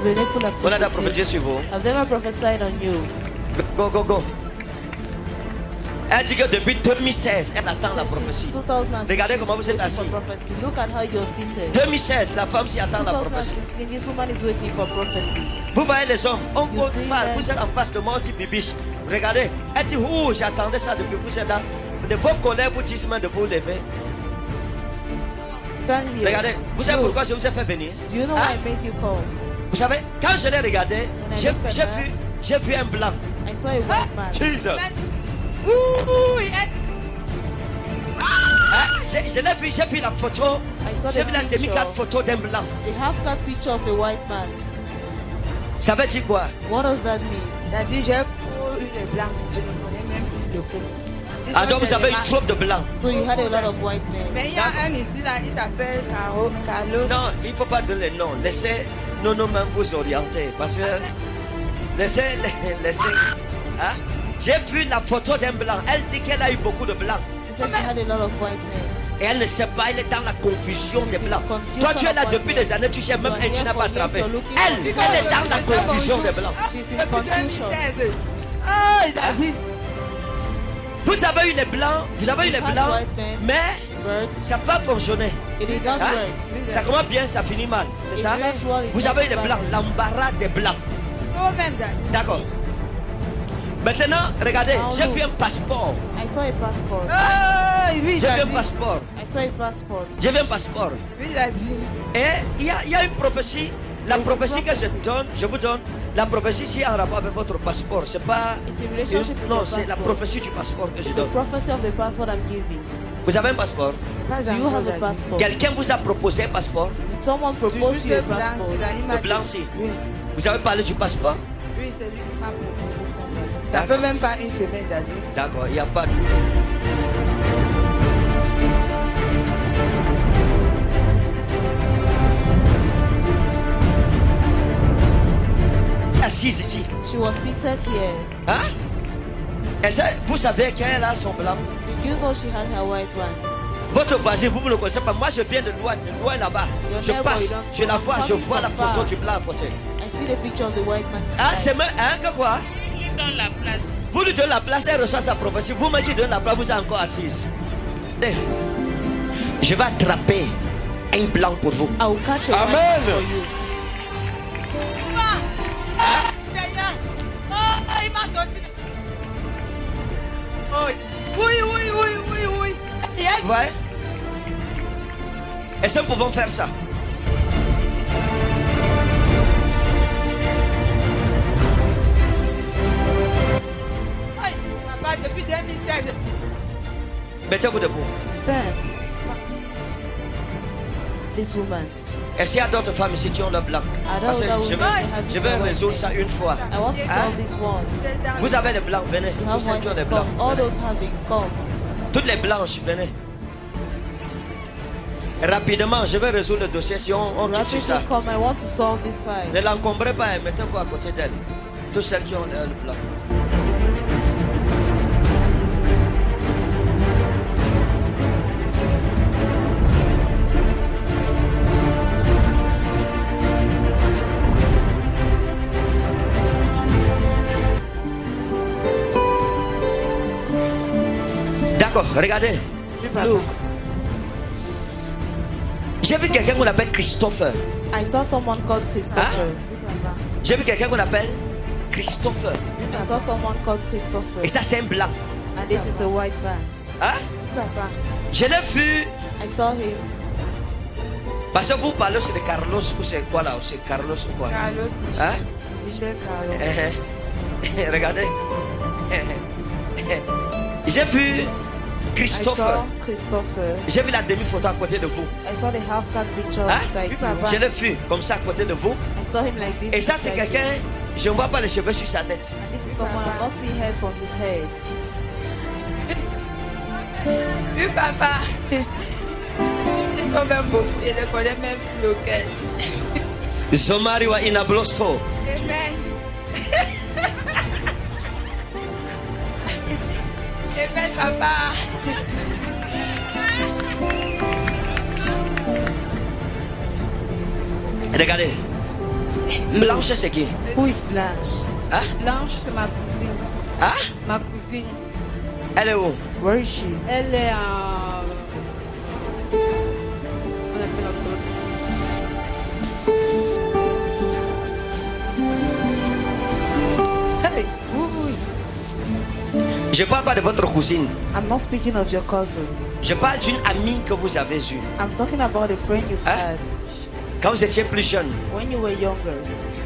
Venez pour la On a prophétie. prophétisé sur vous. I've never prophesied on you. Go, go, go. Elle dit que depuis 2016, elle attend la prophétie. 2016, Regardez comment vous êtes she's assis. waiting for prophecy. Look at how you're seated. 2016, la femme s'y attend la prophétie. 2016, this woman is waiting for prophecy. Vous voyez les hommes, on You see parle, that? vous êtes en face de moi, on dit bibiche. Regardez, elle dit, ouh, j'attendais ça depuis vous êtes là. De vos collègues vous disent de vous lever. Stand here. Regardez, vous savez Look, pourquoi je vous ai fait venir? do you know Hein? why I made you call? Vous savez, quand je l'ai regardé, When I j'ai looked at her, vu un blanc. I saw a white man. Jesus. Je l'ai vu, j'ai vu la photo. I saw J'ai the vu la picture. demi-carte photo d'un blanc. The half-cut picture of a white man. Ça veut dire quoi? What does that mean? Il a dit, j'ai une blanche, je ne connais même plus le coup. Ah, donc vous avez eu trop de blancs. So you had a lot of white men. Mais il y a un ici, là, il s'appelle Carlos. Non, il ne faut pas donner les noms. Laissez nous-mêmes vous orienter. Parce que laissez. Hein? J'ai vu la photo d'un blanc. Elle dit qu'elle a eu beaucoup de blancs. She said she had a lot of white men. Et elle ne sait pas, elle est dans la confusion des She's in blancs. confusion Toi, tu es là of depuis white des années, tu sais même men. et tu n'as pas attrapé. You're looking Elle for- est dans la confusion des blancs. She's in Depuis confusion. 2016. Ah, il a dit. Vous avez eu les blancs, vous avez eu les You had blancs, white men, mais birds. ça n'a pas fonctionné. It did not Hein? work. Ça commence bien, ça finit mal. C'est ça? That's what it Vous avez eu les is. blancs, l'embarras des blancs. Oh, même, il a dit. D'accord. Maintenant, regardez, Now j'ai look. vu un passeport. I saw a passport. Ah, oui, il J'ai a vu un dit. passeport. I saw a passport. J'ai vu un passeport. Oui, il a dit. Et il y a une prophétie. La There's a prophétie que prophecy. je vous donne, la prophétie c'est en rapport avec votre passeport. C'est pas. It's in relationship with Non, your c'est la passport. prophétie du passeport que je It's the donne. prophecy of the passport I'm giving. Vous avez un passeport? Pas Do you encore, have il a a dit. passport? Quelqu'un vous a proposé un passeport? Did someone propose Juste you a le blanc, passport? c'est là, il m'a Le blanc, dit. si. Oui, Vous avez parlé du passeport? oui, c'est lui qui m'a proposé ça. il a dit. Ça D'accord. fait même pas une semaine, il a dit. D'accord, il n'y a pas. Assise ici. She was seated here. Hein? Vous savez qu'elle a son blanc? Did you know she had her white one? Votre voisin, vous ne le connaissez pas. Moi, je viens de loin là-bas. Your Je neighbor, passe, you don't je la know. vois, je Coming vois la from photo far. du blanc à côté. I see the picture of the white man. Ah, beside. c'est même. Hein, que quoi? Vous lui donnez la place, elle reçoit sa prophétie. Vous, qui donnez la place, vous êtes encore assise. Eh, je vais attraper un blanc pour vous. I will catch a Amen. white man for you. Seigneur. Oh, il m'a sorti. Oh, oui. Il a Vous voyez? Est-ce que nous pouvons faire ça? Aïe, papa, depuis 2016. Mettez-vous debout. Stand. This woman. Est-ce qu'il y a d'autres femmes ici qui ont le blanc? Parce que je vais résoudre ça une fois. I want to Hein? solve this once. C'est dans Vous avez les blancs, venez. You Tous have ceux qui ont white les men, blancs. come. All Venez. those having come. Toutes les blanches, venez. Rapidement, je vais résoudre le dossier si on quitte sur ça. Rapidly come. I want to solve this fight. Ne l'encombrez pas, mettez-vous à côté d'elle. Toutes celles qui ont le blanc. D'accord, regardez. Look, J'ai vu quelqu'un qu'on appelle Christopher. I saw someone called Christopher. J'ai vu quelqu'un qu'on appelle Christopher. I saw someone called Christopher. Et ça, c'est un blanc. And this is a white man. Hein? papa. Je l'ai vu. I saw him. Parce que vous parlez, c'est de Carlos ou c'est quoi là? C'est Carlos ou quoi? Carlos, Hein? Michel Carlos. Regardez. J'ai vu I Christopher. saw Christopher. J'ai vu la demi-photo à côté de vous. I saw the half-cut picture Hein? beside Oui, you. papa. Je l'ai vu comme ça à côté de vous. I saw him like this. Et ça, c'est beside you. quelqu'un, je ne vois pas les cheveux sur sa tête. This is someone I'm not seeing hairs on his head. Oui, papa. Ils sont même beaux. Je ne connais même plus lequel. Zomari wa inablosto. Amen. Amen, papa. Regardez. Blanche, c'est qui? Who is Blanche? Hein? Blanche, c'est ma cousine. Hein? Ma cousine. Elle est où? Where is she? Elle est à... On appelle la Hey, oui. Je parle pas de votre cousine. I'm not speaking of your cousin. Je parle d'une amie que vous avez eue. I'm talking about a friend you've Hein? had Quand vous étiez plus jeune. when you were younger.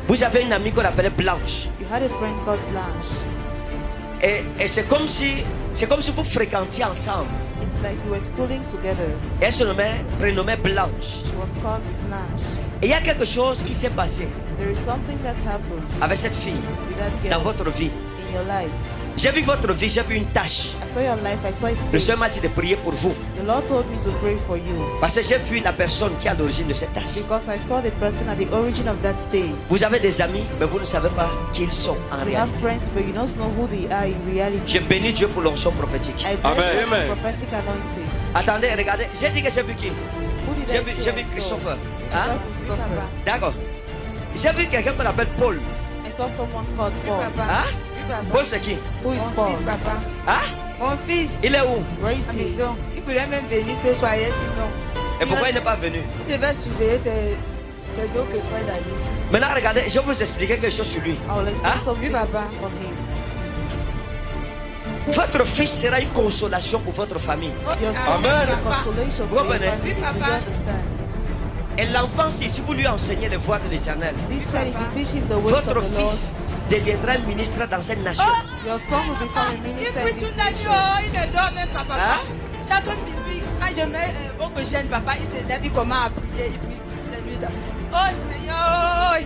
Vous avez une amie qu'on appelait Blanche. You had a friend called Blanche. Et c'est comme si vous fréquentiez ensemble. It's like you were schooling together. Et elle se prénommait Blanche. She was called Blanche. Et il y a quelque chose qui s'est passé There is something that happened avec cette fille with that dans girl votre vie. in your life. J'ai vu votre vie, j'ai vu une tâche. I saw your life, I saw a Le state. Seigneur m'a dit de prier pour vous. The Lord told me to pray for you Parce que j'ai vu la personne qui est à l'origine de cette tâche. because I saw the person at the origin of that state. Vous avez des amis, mais vous ne savez pas qui ils sont en We have réalité. friends, but you don't know who they are in reality. Je bénis Dieu pour l'onction prophétique. I bless Amen. you for Amen. prophetic anointing. Attendez, regardez. J'ai dit que j'ai vu qui? Who did J'ai I vu, see? j'ai vu I saw? Christopher. I Hein? saw Christopher. D'accord. J'ai vu quelqu'un qu'on appelle Paul. I saw someone called Paul. Papa. Hein? Oui, papa. Paul, c'est qui? Who is Mon Paul? fils, papa. Hein? Mon fils. Il est où? Where is À la he? maison. Il voulait même venir ce soir. Il a dit non. Et pourquoi il n'est pas venu? Il devait surveiller ses dos que Fred a dit. Maintenant, regardez, je vais vous expliquer quelque chose sur lui. I will explain Hein? something Oui, papa. on him. Votre fils sera une consolation pour votre famille. Your son Amen. is a consolation Vous for your comprenez? family. Oui, Do you papa. understand? Et l'enfant, si vous lui enseignez les voies de l'Éternel, This child, if you teach him the ways of votre the Lord, fils deviendra un ministre dans cette nation. your son will become a Il minister prie in this toute la nuit. nation. Oh, il ne dort même pas, papa. Hein? Chaque minuit, quand je mets beaucoup de chaîne, papa, il se lève, il commence à prier. Il prie toute la nuit. Oh, Seigneur.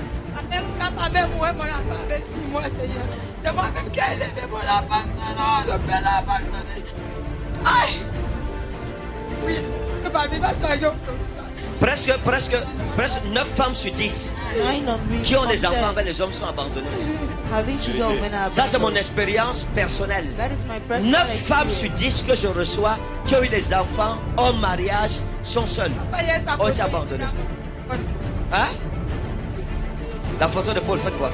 Même quand ma mère mourait, mon enfant avait 6 mois, Seigneur. C'est moi-même qui ai élevé mon enfant. Non, le père l'a abandonné. Aïe. Oui, ma vie va changer. Presque 9 femmes sur 10 9 on me qui ont des enfants avec les hommes sont abandonnés. having children with men are Ça, c'est mon abandoned. expérience personnelle. That is my personal 9 femmes sur experience. 10 que je reçois qui ont eu des enfants en mariage sont seules. Oh, tu as abandonné. Hein? La photo de Paul, faites quoi?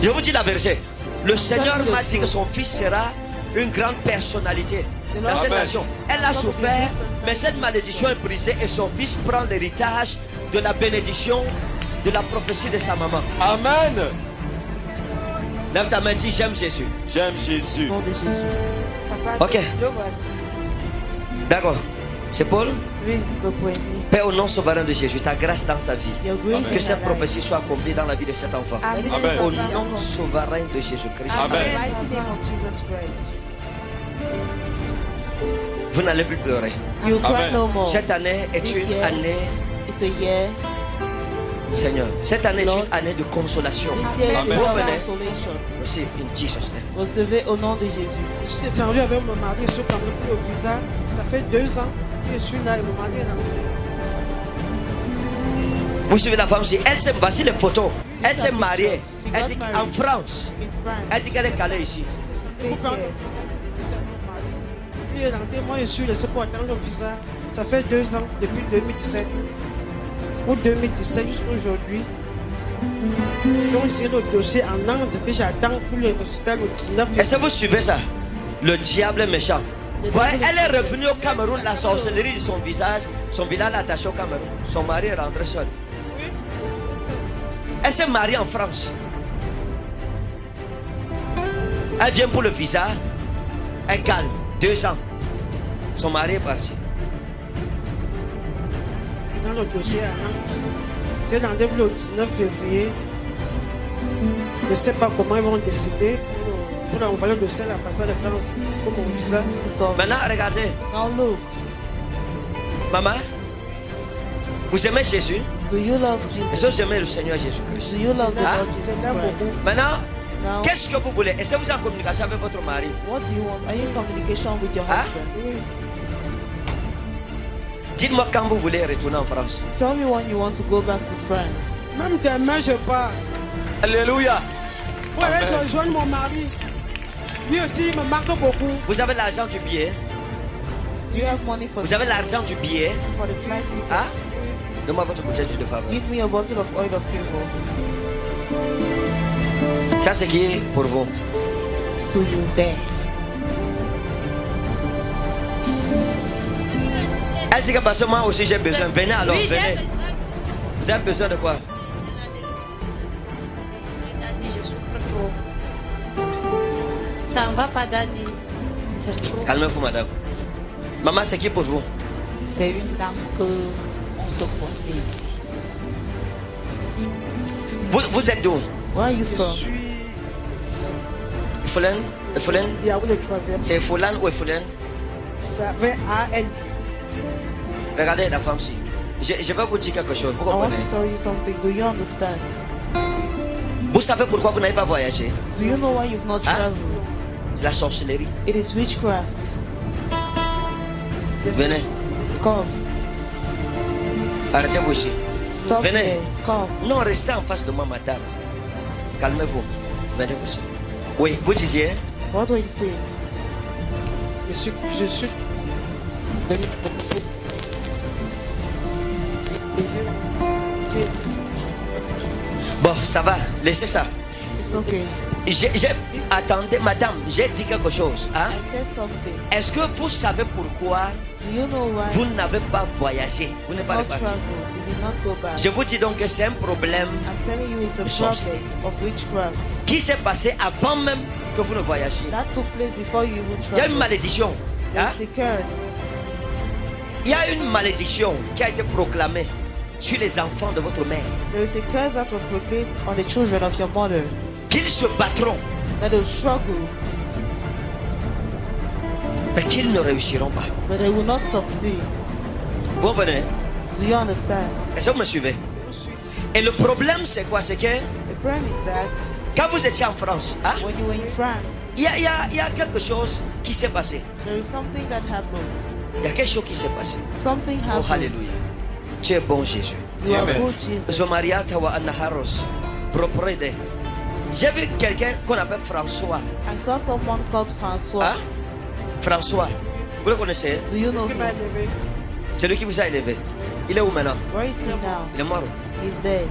Je vous dis la vérité. Le Seigneur m'a dit que son fils sera une grande personnalité dans cette Amen. nation. Elle a souffert, mais cette malédiction est brisée et son fils prend l'héritage de la bénédiction de la prophétie de sa maman. Amen. Lève ta main, dis j'aime Jésus. J'aime Jésus. Au nom de Jésus. Papa, Ok. le voici. D'accord. C'est Paul? Oui, go pour aimer. Père, au nom souverain de Jésus, ta grâce dans sa vie. Your grace Que in cette our life. prophétie soit accomplie dans la vie de cet enfant. Let it Amen. be Au fulfilled nom souverain de Jésus-Christ. in the Amen. mighty name of Jesus Christ. Vous n'allez plus pleurer. You cry Amen. no more. Cette année est This une year année, is a year. Seigneur, cette année est Lord. une année de consolation. This year is a Amen. year of Amen. consolation. Receive in Jesus' name. Recevez au nom de Jésus. Je suis descendu avec mon mari, je suis parlé pour le visa. Ça fait 2 ans que je suis là et mon mari est là. Vous suivez la femme aussi. Elle s'est, voici les photos. Elle s'est mariée. She Elle got dit married. en France. In France. Elle dit qu'elle est calée ici. Stay Vous parlez here. mon mari. Puis il est rentré, moi je suis laissé pour attendre le visa. Ça fait 2 ans, depuis 2017. Ou 2017 jusqu'à aujourd'hui. Donc j'ai le dossier en Inde que j'attends pour le résultat le 19. Est-ce que vous suivez ça? Le diable est méchant. Voyez, elle est revenue au Cameroun, la sorcellerie de son visage. Son village est attaché au Cameroun. Son mari est rentré seul. Oui. Elle s'est mariée en France. Elle vient pour le visa. Elle calme. 2 ans. Son mari est parti. Dans le dossier à Nantes. J'ai rendez-vous le 19 février. Je ne sais pas comment ils vont décider pour envoyer le dossier à l'ambassade de France pour mon visa. So Maintenant, regardez. now look. Maman, vous aimez Jésus? Do you love Est-ce Jesus? que vous aimez le Seigneur Jésus-Christ? Do you love the Hein? Lord Jesus Christ? Maintenant, Now, qu'est-ce que vous voulez? Est-ce que vous êtes en communication avec votre mari? what do you want? Are you in communication with your Hein? husband? Oui. Dites-moi quand vous voulez retourner en France. Tell me when you want to go back to France. Même demain, je pars. Alléluia. Pour aller rejoindre mon mari. Lui aussi, il me marque beaucoup. Vous avez l'argent du billet? Do you have money for Vous avez l'argent du billet? for the flight ticket? Hein? Donne-moi votre bouteille d'huile de faveur. Give me a bottle of oil of favor. Ça, c'est qui est pour vous. It's to use there. Elle dit que parce que moi aussi j'ai besoin. Venez alors, Oui, j'ai venez. besoin. Vous avez besoin de quoi? Je souffre trop. Ça ne va pas, Daddy. C'est trop. Calmez-vous, madame. Maman, c'est qui pour vous? C'est une dame que on se porte ici. Vous êtes d'où? Where are you Je from? suis Efolen? Diaou le troisième. C'est Efolan ou Efolen? Ça fait AN. Regardez la femme-ci. Je vais vous dire quelque chose. Vous I want comprenez? to tell you something. Do you understand? Vous savez pourquoi vous n'avez pas voyagé? Do you know why you've not Huh? traveled? C'est la sorcellerie. It is witchcraft. Venez. Come. Arrêtez-vous ici. Stop Venez. there. Come. Non, restez en face de moi, madame. Calmez-vous. Venez ici. Oui, vous disiez? What do you say? Je suis venu pour vous. Bon, ça va. Laissez ça. It's okay. Attendez, madame, j'ai dit quelque chose. Hein? I said something. Est-ce que vous savez pourquoi Do you know why vous n'avez pas voyagé? Vous n'êtes you pas not reparti. traveled? You did not go back. Je vous dis donc que c'est un problème I'm telling you, it's a Sorcery. problem of witchcraft. qui s'est passé avant même que vous ne voyagiez. That took place before you even Il y a une traveled. malédiction. Hein? There's a curse. Il y a une malédiction qui a été proclamée sur les enfants de votre mère. There is a curse that was proclaimed on the children of your mother. Qu'ils se battront, That they will struggle, mais qu'ils ne réussiront pas. but they will not succeed. Vous comprenez? Do you understand? Est-ce que vous me suivez? Et le problème, c'est quoi? C'est que The problem is that quand vous étiez en France, hein, when you were in France, il y a quelque chose qui s'est passé. there is something that happened. Il y a quelque chose qui s'est passé. Something Oh, happened. alléluia. Tu es bon, Jésus. You are Amen. good, Jesus. Zomariata wa anaharos. Proprede. J'ai vu quelqu'un qu'on appelle François. I saw someone called François. Hein? François. Vous le connaissez? Do you know Qui him? m'a élevé. C'est lui qui vous a élevé. Il est où maintenant? Where is he now? Il est mort. He's dead.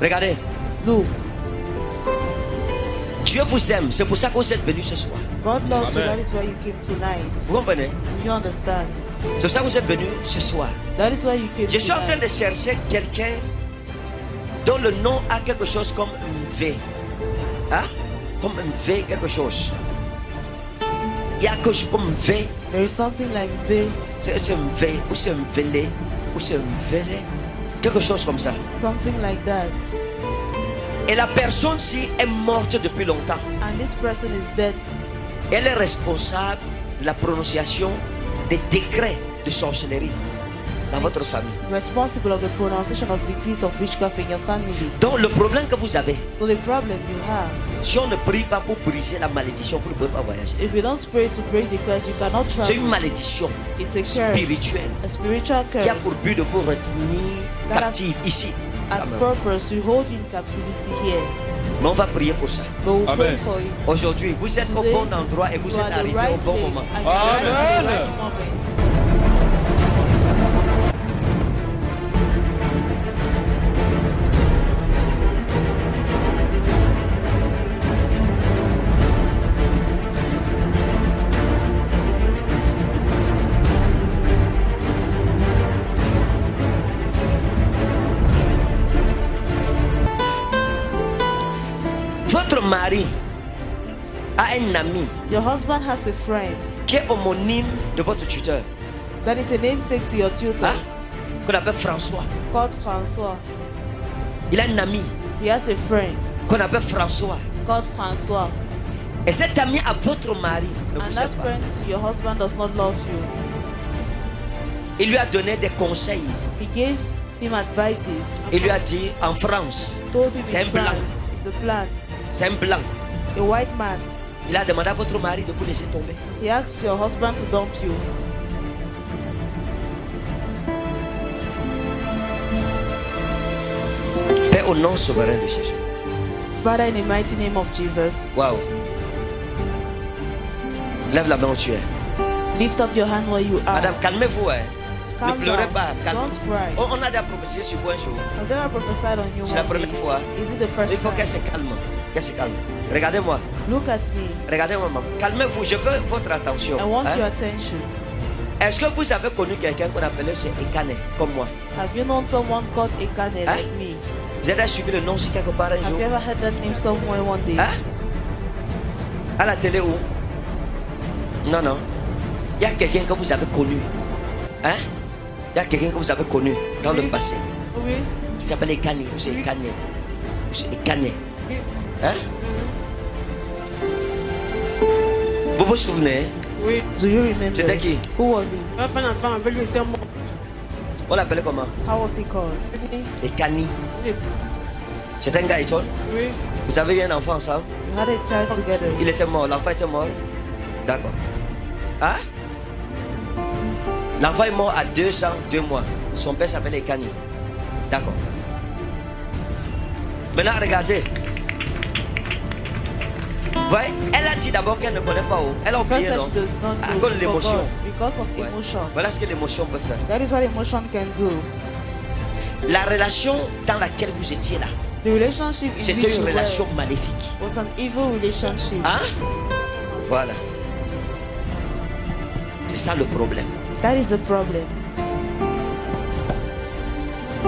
Regardez. Look, Dieu vous aime. C'est pour ça que vous êtes venus ce soir. God loves you. Amen. That is why you came tonight. Vous comprenez? Do you understand? C'est pour ça que vous êtes venus ce soir. That is why you came Je suis en train tonight. de chercher quelqu'un dont le nom a quelque chose comme un V. Hein? Comme un V, quelque chose. Il y a quelque chose comme un V. There is something like V, C'est un V, ou c'est un Vélé, ou c'est un Vélé. Quelque chose comme ça. something like that. Et la personne-ci est morte depuis longtemps. And this person is dead. Elle est responsable de la prononciation des décrets de sorcellerie dans votre famille. Responsible of the pronunciation of decrees of witchcraft in your family. Donc le problème que vous avez, So the problem you have, si on ne prie pas pour briser la malédiction, vous ne pouvez pas voyager. if you don't pray to break the curse, you cannot C'est une travel. malédiction It's a curse, spirituelle a spiritual qui a pour curse but de vous retenir That has- captive ici. as Amen. purpose to hold you in captivity here. Mais on va prier pour ça. But we'll pray Amen. for it. Aujourd'hui, vous êtes au Today, bon endroit et vous you êtes are the arrivé right au bon place moment. and you are at the Amen. right moment. Votre mari a un ami Your husband has a friend qui est homonyme de votre tuteur, that is a namesake to your tutor hein, qu'on appelle François. called François. Il a un ami He has a friend qu'on appelle François. called François. Et cet ami à votre mari ne And vous that aime pas. friend to your husband does not love you. Il lui a donné des conseils. He gave him advices, Il lui a dit en France, told him c'est un in blanc. France, it's a plan. C'est un blanc. A white man, Il a demandé à votre mari de vous laisser tomber. he asked your husband to dump you. Père, au nom souverain de Jésus. Father, in the mighty name of Jesus, Waouh. Lève la main où tu es. lift up your hand where you are. Madame, calmez-vous. Hein. Ne Calm pleurez down. pas, calme. Don't cry. On a déjà prophétisé sur vous un jour. I've never prophesied on you C'est la one première day. fois. Is it the Il first faut qu'elle time? se calme. Qu'elle se calme. Regardez-moi. Look at me. Regardez-moi, maman. Calmez-vous. Je veux votre attention. I want Hein? your attention. Est-ce que vous avez connu quelqu'un qu'on appelait ce Ekane, comme moi? Have you known someone called Ekane Hein? like me? Vous avez suivi le nom si quelque part un Have jour? you ever heard that name somewhere one day? Hein? À la télé où? Non, non. Il y a quelqu'un que vous avez connu. Hein? Il y a quelqu'un que vous avez connu dans le Oui. passé. Oui. Il s'appelle Ekane. Ou c'est Oui. Ekane. Ou c'est Ekane. Oui. Hein? Vous vous souvenez? Oui. Do you remember? C'était qui? Who was he? Un enfant avec lui était mort. On l'appelait comment? How was he called? Ekane. Oui. C'est un gars étoile. Oui. Vous avez eu un enfant ensemble? You had a child together. Il était mort. L'enfant était mort? D'accord. Hein? L'enfant est mort à 2 ans, 2 mois. Son père s'appelle Ekane. D'accord. Maintenant, regardez. Voyez, elle a dit d'abord qu'elle ne connaît pas où. Elle a First oublié, said non? she does not À know. cause de She l'émotion. forgot because of Ouais. emotion. Voilà ce que l'émotion peut faire. That is what emotion can do. La relation dans laquelle vous étiez là, The relationship in which c'était you une relation were maléfique. was an evil relationship. Hein? Voilà. C'est ça le problème. That is the problem.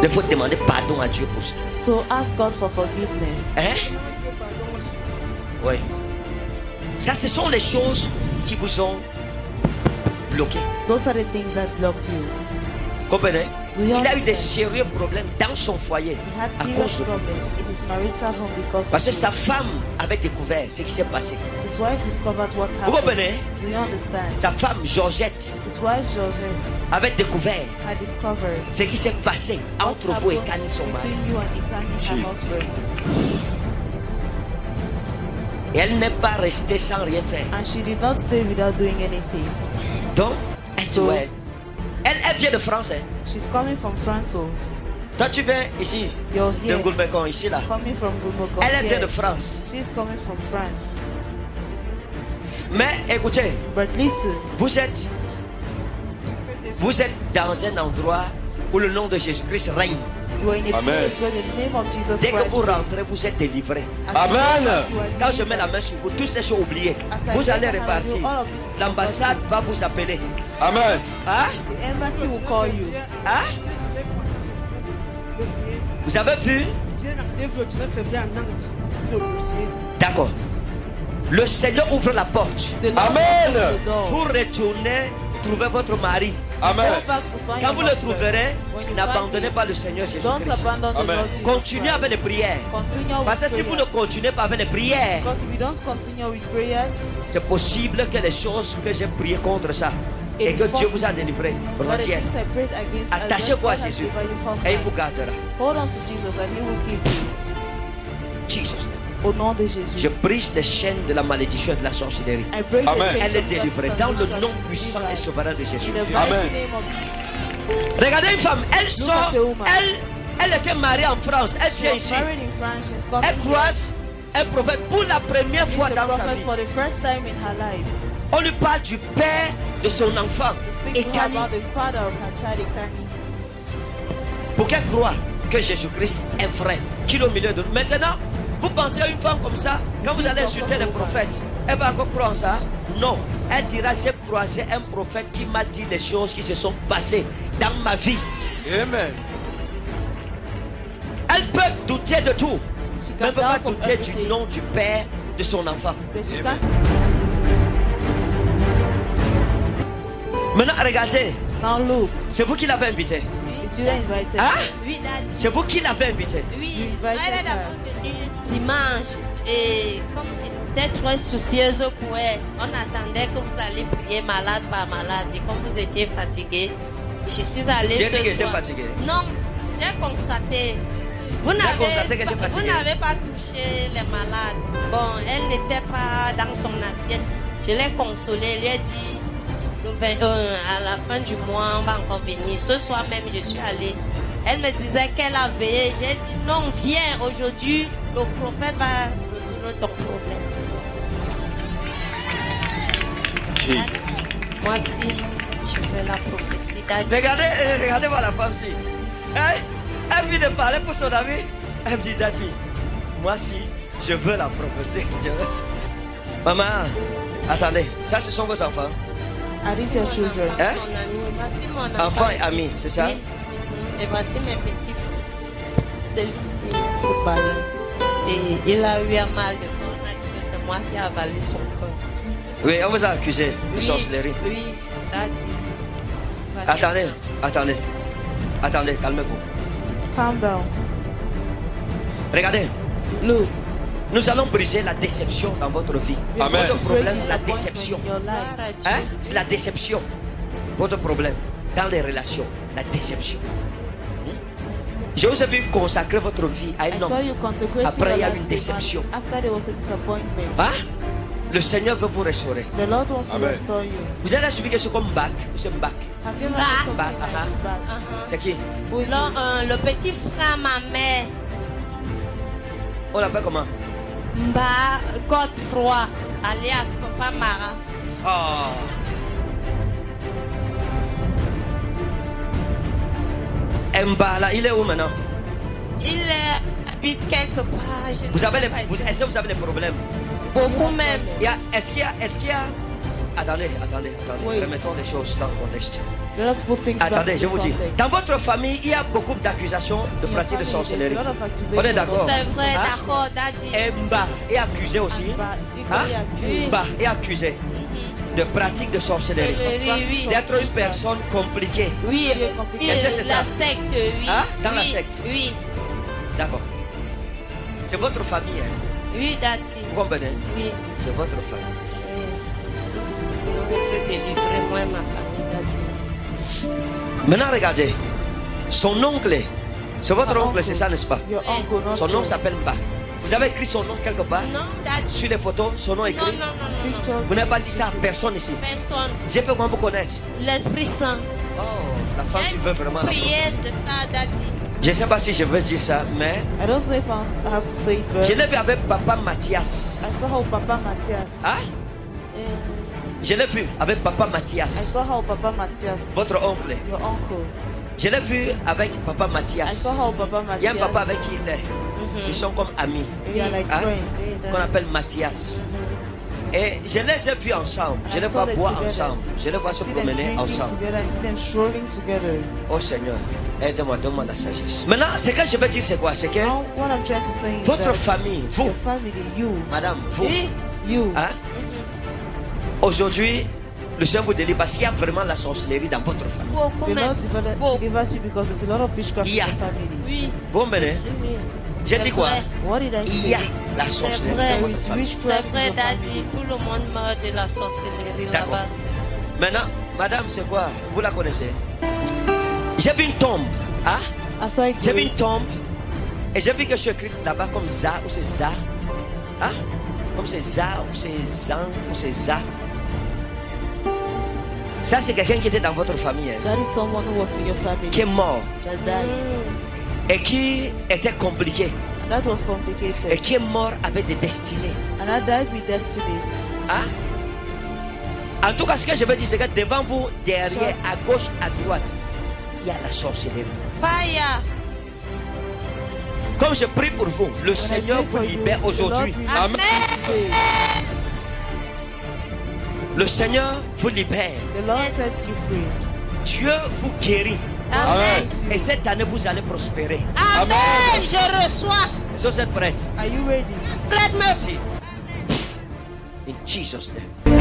Il faut demander pardon à Dieu pour ça. So ask God for forgiveness. Hein? Dieu pardon aussi. Oui. Ça, ce sont les choses qui vous ont bloqué. Those are the things that blocked you. Comprenez? Do you Il a eu understand? des sérieux problèmes dans son foyer He had à serious cause de vous. problems in his marital home because Parce que of sa you. femme avait découvert ce qui s'est passé. His wife discovered what Vous happened. comprenez? Do you understand? Sa femme, Georgette, His wife Georgette avait découvert had discovered ce qui s'est passé what entre vous et happened Kani, son mari. between you and Ikani, her husband. Et elle n'est pas restée sans rien faire. And she did not stay without doing anything. Donc, elle dit, So- ouais. Elle vient de France. Hein. She's coming from France, so Toi, tu viens ici, you're de here. Goulbekon, ici, là. Coming from Gumokon. Elle vient de France. She's coming from France. Mais écoutez, But listen, vous êtes dans un endroit où le nom de Jésus-Christ règne. you are in a Amen. place where the name of Jesus Dès que Christ vous reigns. rentrez, vous êtes délivrés. As you Amen. go, you are Quand je mets la delivered. main sur vous, toutes ces choses oubliées, As I vous lay allez my hand on repartir. you, all of it is L'ambassade va vous appeler. Amen. Hein? The embassy will call you. Hein? Vous avez vu? Viens arriver le 19 février à Nantes. Le dossier. D'accord. Le Seigneur ouvre la porte. The Lord Amen. opens the door. Vous retournez trouver votre mari. Amen. Go back to find Quand your vous le husband. trouverez, When you n'abandonnez find pas le Seigneur him, don't Jésus-Christ. abandon the Amen. Lord Jesus Continuez Christ. avec les prières. Continue with Parce que si vous ne prayers. continuez pas avec les prières, Because if you don't continue with prayers, c'est possible que les choses que j'ai priées contre ça It et is que Dieu possible vous a délivré but the reviennent. things I prayed against, Attachez-vous à God has Jésus delivered you, come et il back. vous gardera. Hold on to Jesus and he will keep you. Jesus. Au nom de Jésus. Je brise les chaînes de la malédiction et de la sorcellerie. I break Amen. the chains Elle est of délivrée curses dans and le witchcraft. nom She's puissant et delivered. souverain de Jésus. In the mighty Amen. name of Regardez une femme, elle sort, at a woman. elle était mariée en France, elle She vient was ici, married in France. She's coming elle croise un prophète pour la première She's fois a dans sa prophet vie. for the first time in her life. On lui parle du père de son enfant, To speak to her Ekani, about the father of her child, Ekani. pour qu'elle croie que Jésus-Christ est vrai, qu'il est au milieu de nous. Maintenant, vous pensez à une femme comme ça, quand vous allez insulter les prophètes, elle va encore croire en ça? Non. Elle dira, j'ai croisé un prophète qui m'a dit des choses qui se sont passées dans ma vie. Amen. Elle peut douter de tout, She mais elle ne can peut pas doubt of douter du everything, nom du père de son enfant. but she Amen. can't. Maintenant, regardez, Now look, c'est vous qui l'avez invité. it's you that invited. Hein? Oui, Daddy. C'est vous qui l'avez invité. Oui, You invited elle est her. d'abord venue dimanche. Et comme j'étais très soucieuse pour elle, on attendait que vous allez prier malade par malade. Et comme vous étiez fatigué, je suis allée J'ai ce dit qu'elle était soir. fatiguée. Non, j'ai constaté. Vous constaté qu'elle était vous fatiguée. n'avez pas touché les malades. Bon, elle n'était pas dans son assiette. Je l'ai consolée. Elle lui ai dit, à la fin du mois, on va encore venir. Ce soir même, je suis allée. Elle me disait qu'elle a veillé. J'ai dit, non, viens aujourd'hui. Le prophète va résoudre ton problème. Jesus. Moi aussi, je veux la prophétie. Daddy. Regardez voir la femme ici. Elle vient de parler pour son ami. Elle me dit, Daddy, moi si je veux la prophétie. Maman, attendez, ça ce sont vos enfants. Are these your children? Hein? Mon ami, voici mon enfant. Enfants et amis, c'est ça? Oui. Et voici mes petits. Celui-ci, footballeur. Et il a eu un mal de corps. On a dit que c'est moi qui ai avalé son corps. Oui, on vous a accusé de sorcellerie. Oui, Daddy. Attendez, calmez-vous. Calm down. Regardez, Look. nous allons briser la déception dans votre vie. Amen. Votre problème, Break c'est la disappointment déception. in your life. Hein? C'est la déception. Votre problème dans les relations, la déception. Je vous ai vu consacrer votre vie à I un saw homme. you consecrating Après, il y a your une life to a déception. man. After there was a disappointment. Hein? Le Seigneur veut vous restaurer. The Lord wants to Amen. restore you. Vous allez expliquer ce comme bac. C'est bac. Have you ever Bah. had something Bah, like uh-huh. that? C'est qui? Who is it? Le petit frère, ma mère, On l'appelle comment? Mba Godefroy, alias Papa Mara. Oh. Mbala, il est où maintenant? Il habite quelque part. je ne Vous sais avez pas les, ici. est-ce que vous avez des problèmes? Beaucoup même. Est-ce qu'il y a... Attendez. Oui. Remettons les choses dans le contexte. Let us put things back Attendez, to je the vous dis. context. Dans votre famille, il y a beaucoup d'accusations de In your pratique de family, sorcellerie. there's a lot of accusations On est d'accord? C'est vrai, Hein? d'accord, Daddy. Mba est accusé aussi. Mba is Hein? equally accused. Mba est accusé de pratique de sorcellerie. Oui. D'être une personne compliquée. Oui, Qui est compliqué. oui, Est-ce que c'est la ça? secte, oui. Hein? Dans la Oui, secte. Oui, D'accord. C'est votre famille. Hein? oui, Daddy. Vous comprenez? Oui. C'est votre famille. Je veux délivrer moi et ma famille, Daddy. Maintenant, regardez. Son oncle, c'est votre Your oncle, c'est ça, n'est-ce pas? Your uncle, not Son nom your s'appelle Mba. Vous avez écrit son nom quelque part? Non, Daddy. Sur les photos, son nom est Non, écrit. non. pictures. Vous n'avez pas dit ça à personne ici. Personne. J'ai fait comment vous connaître. L'Esprit Saint. Oh, la femme, tu veux vraiment la Prière prophétie. de ça, Daddy. Je ne sais pas si je veux dire ça, mais I don't know if I have to say it, but je l'ai vu avec papa Mathias. I saw how Papa Matthias. Hein? Je l'ai vu avec papa I Mathias, saw how Papa Matthias, votre oncle. your uncle. Je l'ai vu avec papa I Mathias. saw how Papa Il y a un Matthias. papa avec qui il est. Ils sont comme amis. We are like Hein? friends. Qu'on appelle Mathias. Et je les ai vus ensemble. Je I les saw vois them boire together. ensemble. Je les vois se See them promener drinking ensemble. together. I see them strolling together. Oh Seigneur, aide-moi, donne-moi la sagesse. Maintenant, ce que je veux dire, c'est quoi? C'est que Now, what I'm trying to say is votre that famille, vous, your family, you, madame, vous, you, hein? Aujourd'hui, le Seigneur vous délivre parce qu'il y a vraiment la sorcellerie dans votre famille. Beaucoup the même. Lord Beaucoup. delivers you because there's a lot of witchcraft in Yeah. your family. Oui. Vous comprenez? Oui. J'ai dit quoi? vrai. What did I Il say? y a la sorcellerie vrai. dans There votre is famille. C'est witchcraft in vrai, your Daddy. family. Tout le monde meurt de la sorcellerie D'accord. là-bas. Maintenant, madame, c'est quoi? Vous la connaissez? J'ai vu une tombe. Hein? I saw a J'ai vu une grave. tombe. Et j'ai vu que je suis écrit là-bas comme Za ou c'est Za. Hein? Comme c'est Za ou c'est Zan ou c'est Za. Ça, c'est quelqu'un qui était dans votre famille, hein, That is someone who was in your family qui est mort that died. et qui était compliqué And that was et complicated. qui est mort avec des destinées. And I died with destinies. Hein? En tout cas, ce que je veux dire, c'est que devant vous, derrière, à gauche, à droite, il y a la sorcellerie. Fire. Comme je prie pour vous, le When I Seigneur pray vous for you, libère the aujourd'hui. Lord will Amen. liberate you today. Le Seigneur vous libère. The Lord sets you free. Dieu vous guérit. Amen. Et cette année, vous allez prospérer. Amen. Je reçois. Est-ce que vous êtes prêtes? Are you ready? Prête-moi. Merci. In Jesus' name.